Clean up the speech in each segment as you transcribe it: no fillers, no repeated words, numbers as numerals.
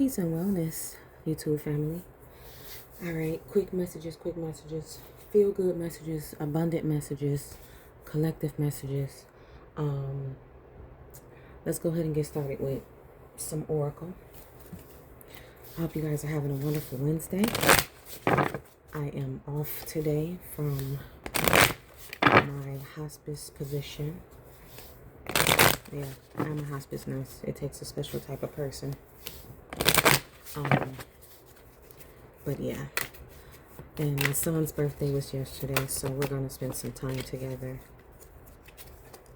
Peace and wellness, YouTube family. All right, quick messages, feel good messages, abundant messages, collective messages. Let's go ahead and get started with some oracle. I hope you guys are having a wonderful Wednesday. I am off today from my hospice position. Yeah, I'm a hospice nurse. It takes a special type of person. But yeah, and my son's birthday was yesterday, so we're going to spend some time together.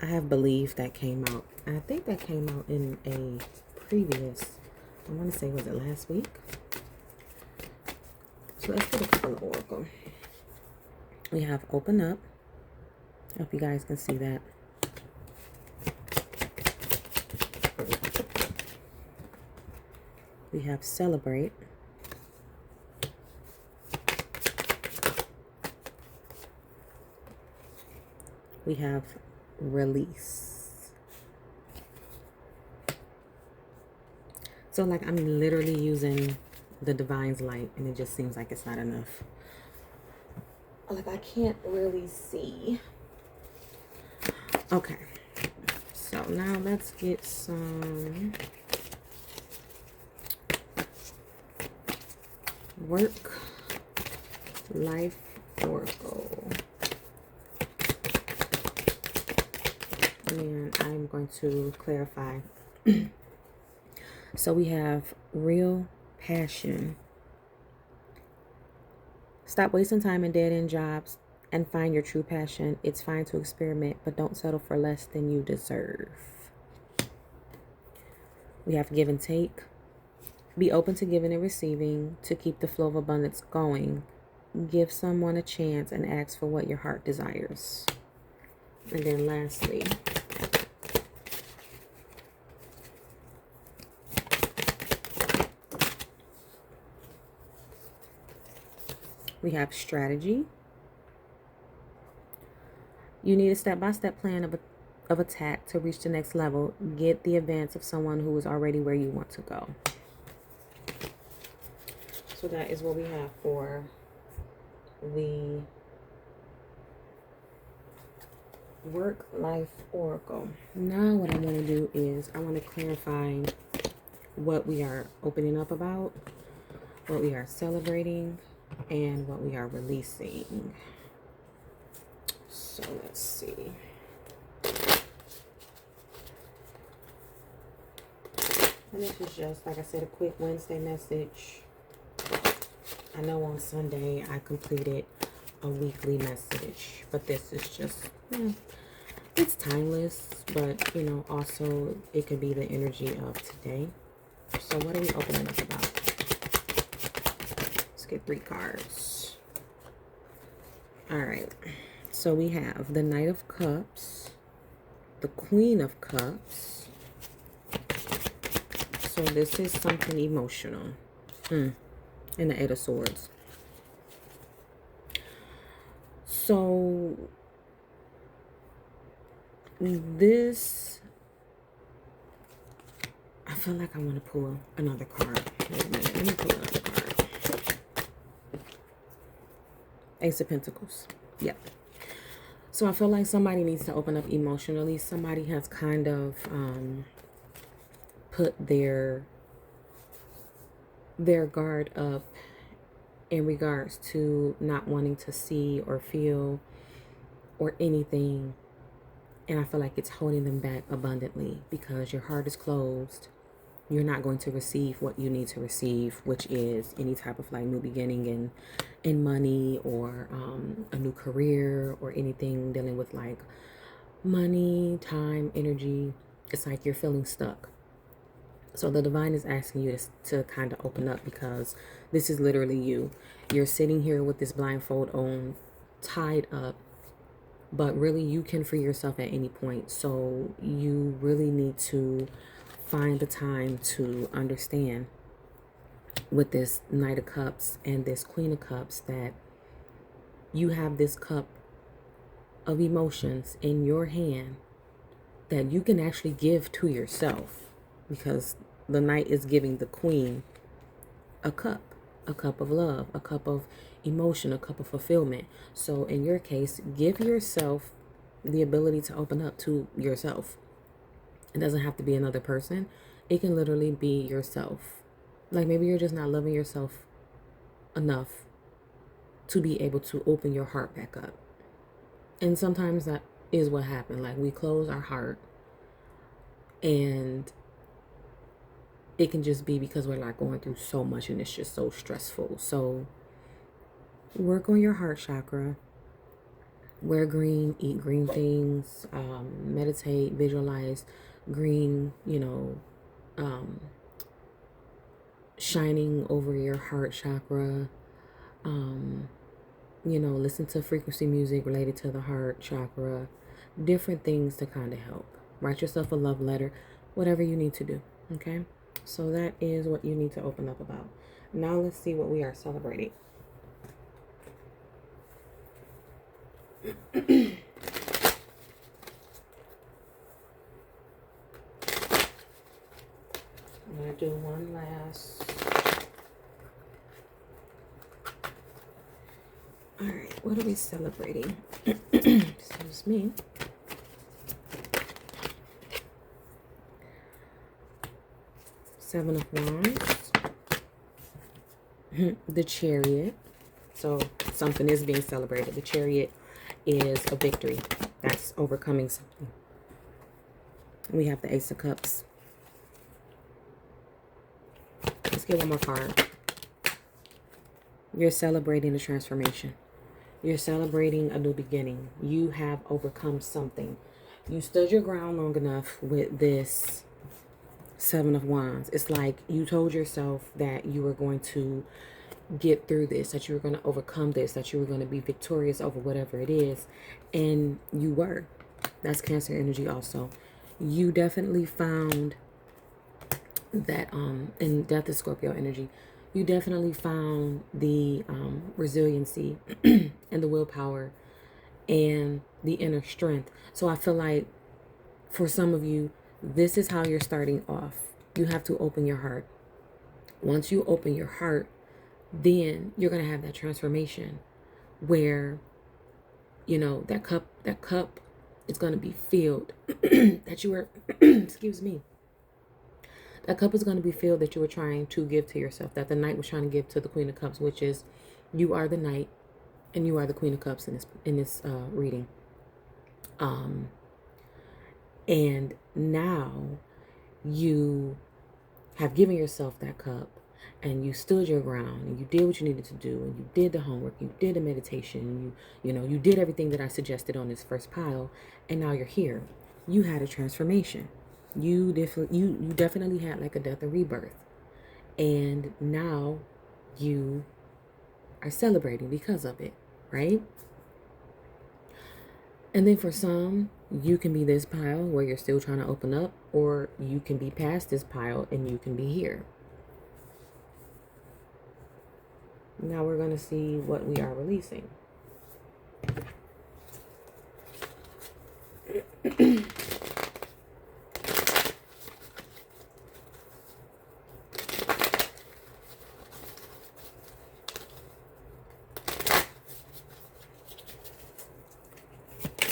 I have Believe that came out. I think that came out in a previous, I want to say, was it last week? So let's get a couple of oracle. We have Open Up. I hope you guys can see that. We have Celebrate. We have Release. So like I'm literally using the Divine's light and it just seems like it's not enough. Like I can't really see. Okay. So now let's get some work life oracle. And I'm going to clarify. So we have Real Passion. Stop wasting time in dead-end jobs and find your true passion. It's fine to experiment, but don't settle for less than you deserve. We have Give and Take. Be open to giving and receiving to keep the flow of abundance going. Give someone a chance and ask for what your heart desires. And then lastly, we have Strategy. You need a step-by-step plan of attack to reach the next level. Get the advance of someone who is already where you want to go. So that is what we have for the work life oracle. Now what I want to do is I want to clarify what we are opening up about, what we are celebrating, and what we are releasing. So let's see. And this is just, like I said, a quick Wednesday message. I know on Sunday I completed a weekly message, but this is just, it's timeless, but, also it could be the energy of today. So what are we opening up about? Let's get 3 cards. All right. So we have the Knight of Cups, the Queen of Cups. So this is something emotional. And the Eight of Swords. So this, I feel like I want to pull another card. Wait a minute, let me pull another card. Ace of Pentacles. Yep. So I feel like somebody needs to open up emotionally. Somebody has kind of put their guard up in regards to not wanting to see or feel or anything. And I feel like it's holding them back abundantly because your heart is closed. You're not going to receive what you need to receive, which is any type of like new beginning in money or a new career or anything dealing with like money, time, energy. It's like you're feeling stuck. So the Divine is asking you to kind of open up because this is literally you. You're sitting here with this blindfold on, tied up, but really you can free yourself at any point. So you really need to find the time to understand with this Knight of Cups and this Queen of Cups that you have this cup of emotions in your hand that you can actually give to yourself, because the Knight is giving the Queen a cup of love, a cup of emotion, a cup of fulfillment. So in your case, give yourself the ability to open up to yourself. It doesn't have to be another person. It can literally be yourself. Like maybe you're just not loving yourself enough to be able to open your heart back up. And sometimes that is what happened. Like we close our heart, and it can just be because we're like going through so much and it's just so stressful. So work on your heart chakra. Wear green, eat green things, meditate, visualize green, shining over your heart chakra. Listen to frequency music related to the heart chakra. Different things to kind of help. Write yourself a love letter, whatever you need to do, okay? So that is what you need to open up about. Now let's see what we are celebrating. I'm going to do one last. All right, what are we celebrating? Excuse me. Seven of Wands. The Chariot. So something is being celebrated. The Chariot is a victory. That's overcoming something. We have the Ace of Cups. Let's get one more card. You're celebrating a transformation. You're celebrating a new beginning. You have overcome something. You stood your ground long enough with this Seven of Wands. It's like you told yourself that you were going to get through this, that you were going to overcome this, that you were going to be victorious over whatever it is. And you were. That's Cancer energy also. You definitely found that, and Death is Scorpio energy. You definitely found the resiliency and the willpower and the inner strength. So I feel like for some of you, this is how you're starting off. You have to open your heart. Once you open your heart, then you're going to have that transformation where, that cup is going to be filled that you were, excuse me. That cup is going to be filled that you were trying to give to yourself, that the Knight was trying to give to the Queen of Cups, which is you are the Knight and you are the Queen of Cups in this reading. And now you have given yourself that cup and you stood your ground and you did what you needed to do and you did the homework, you did the meditation, you did everything that I suggested on this first pile, and now you're here. You had a transformation. You definitely had like a death and rebirth. And now you are celebrating because of it, right? And then for some, you can be this pile where you're still trying to open up, or you can be past this pile and you can be here. Now we're going to see what we are releasing.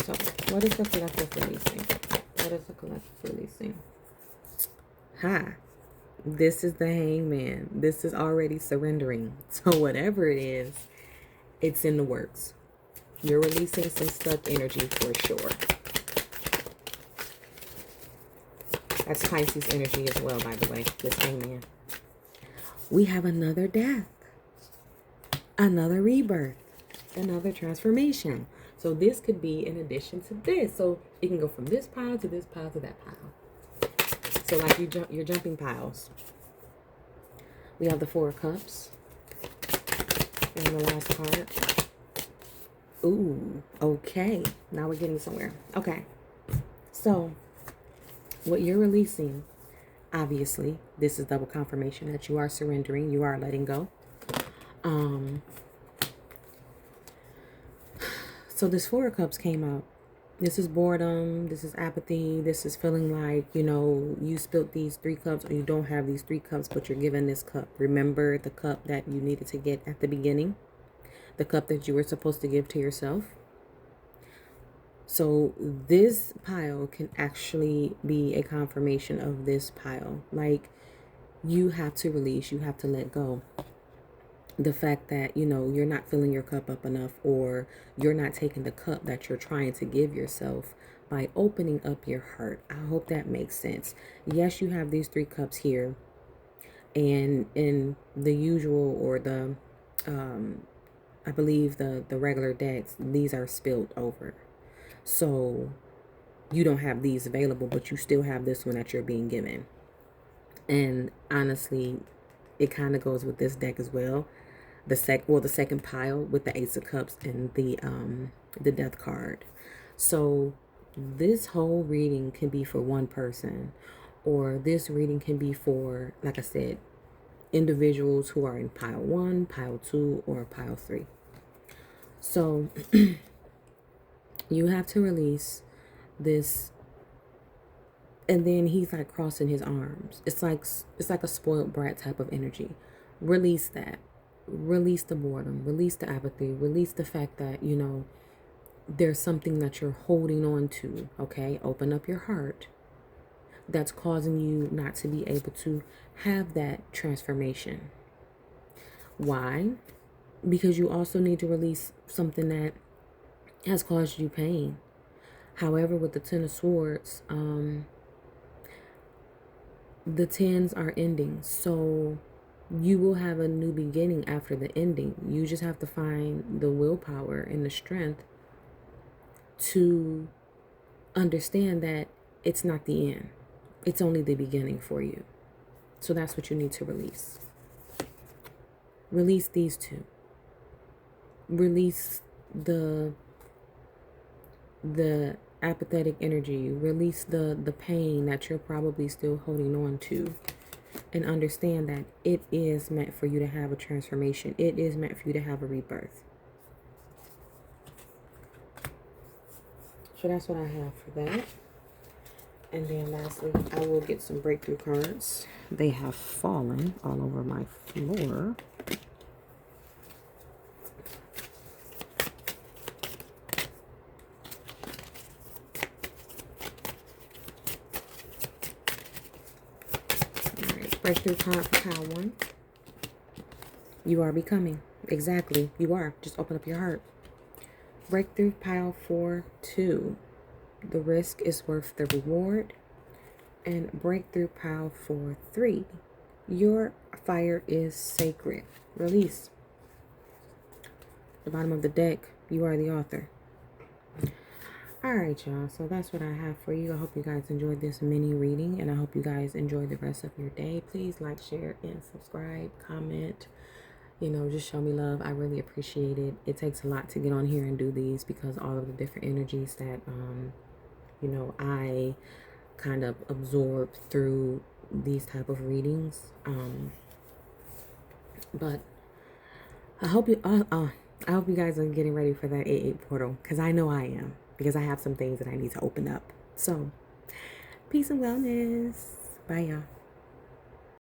So, what is the collective releasing? What is the collective releasing? This is the Hangman. This is already surrendering. So whatever it is, it's in the works. You're releasing some stuck energy for sure. That's Pisces energy as well, by the way, this Hangman. We have another death. Another rebirth. Another transformation. So this could be in addition to this. So it can go from this pile to this pile to that pile. So like you're jumping piles. We have the Four of Cups. And the last card. Ooh, okay. Now we're getting somewhere. Okay. So what you're releasing, obviously, this is double confirmation that you are surrendering. You are letting go. So this Four of Cups came out This is boredom. This is apathy. This is feeling like, you spilt these 3 cups, or you don't have these 3 cups, but you're given this cup. Remember the cup that you needed to get at the beginning, the cup that you were supposed to give to yourself. So this pile can actually be a confirmation of this pile. Like, you have to release, you have to let go. The fact that, you're not filling your cup up enough, or you're not taking the cup that you're trying to give yourself by opening up your heart. I hope that makes sense. Yes, you have these 3 cups here, and in the usual, or the I believe the regular decks, these are spilled over. So you don't have these available, but you still have this one that you're being given. And honestly, it kind of goes with this deck as well. The second pile with the Ace of Cups and the Death card. So this whole reading can be for one person, or this reading can be for, like I said, individuals who are in pile 1, pile 2, or pile 3. So you have to release this. And then he's like crossing his arms. It's like a spoiled brat type of energy. Release that. Release the boredom. Release the apathy. Release the fact that, there's something that you're holding on to. Okay? Open up your heart. That's causing you not to be able to have that transformation. Why? Because you also need to release something that has caused you pain. However, with the Ten of Swords, the tens are ending, so you will have a new beginning after the ending. You just have to find the willpower and the strength to understand that it's not the end. It's only the beginning for you. So that's what you need to release. Release these two. Release the apathetic energy. Release the pain that you're probably still holding on to, and understand that it is meant for you to have a transformation. It is meant for you to have a rebirth. So that's what I have for that. And then lastly, I will get some breakthrough cards. They have fallen all over my floor. Breakthrough card for pile 1. You are becoming. Exactly. You are. Just open up your heart. Breakthrough pile 4-2. The risk is worth the reward. And breakthrough pile 4-3. Your fire is sacred. Release. The bottom of the deck. You are the author. Alright, y'all, so that's what I have for you. I hope you guys enjoyed this mini reading, and I hope you guys enjoy the rest of your day. Please like, share, and subscribe, comment, just show me love. I really appreciate it. It takes a lot to get on here and do these, because all of the different energies that, I kind of absorb through these type of readings. But I hope you guys are getting ready for that 8/8 portal, because I know I am. Because I have some things that I need to open up. So, peace and wellness. Bye, y'all.